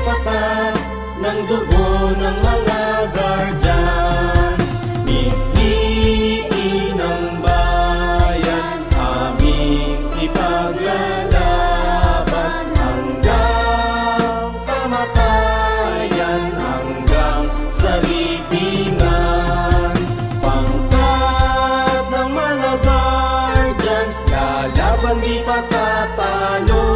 patak ng dugo ng mga guardians. Mithiin ng bayan, aming ipaglalaban hanggang kamatayan, hanggang sa libingan. Pangkat ng mga guardians, lalaban di patatalo.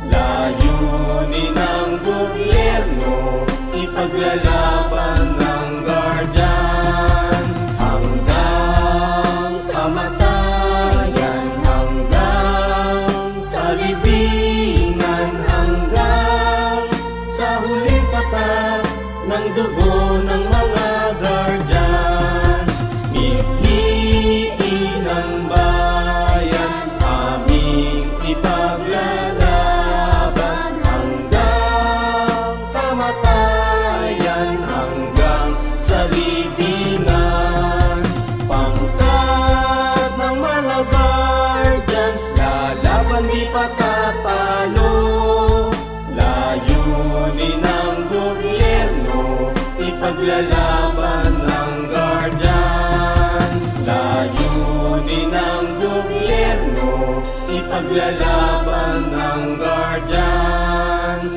Layunin ng gobyerno, ipaglalaban ng guardians hanggang kamatayan, hanggang sa libingan, hanggang sa huling patak ng dugo ng mga guardians. Mithiin ng bayan, aming ipaglalaban hanggang kamatayan, hanggang sa libingan. Pangkat ng mga guardians, lalaban di patatalo. Layunin ng gobyerno, ipaglalaban ng guardians. Layunin ng gobyerno, ipaglalaban ng guardians.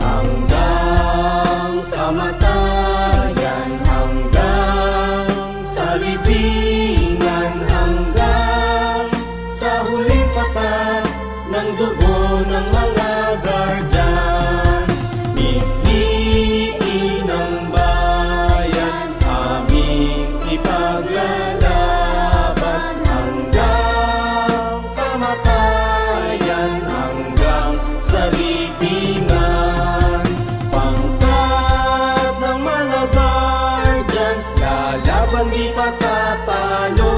Hanggang kamatayan, hanggang sa libingan, hanggang sa huling patak ng dugo ng mga guardians. Mithiin ng bayan, aming ipaglalaban hanggang kamatayan, hanggang sa libingan. Pangkat ng mga guardians, lalaban di patatalo.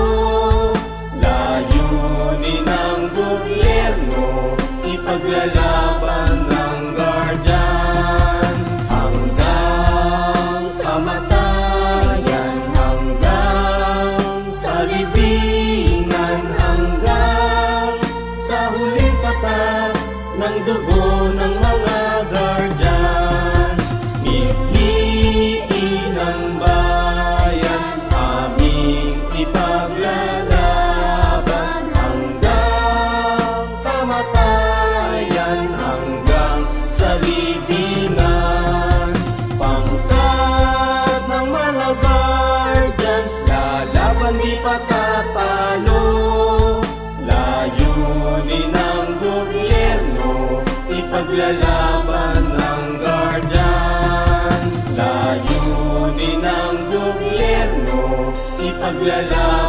Layunin ng gobyerno, ipaglalaban ng guardians hanggang kamatayan, hanggang sa libingan, hanggang sa huling patak ng dugo ng mga guardians. Mithiin ng bayan, aming ipaglalaban hanggang kamatayan, hanggang sa libingan. Pangkat ng mga guardians, lalaban di patatalo. Layunin ng gobyerno, ipaglalaban ng guardians. Layunin ng gobyerno, ipaglalaban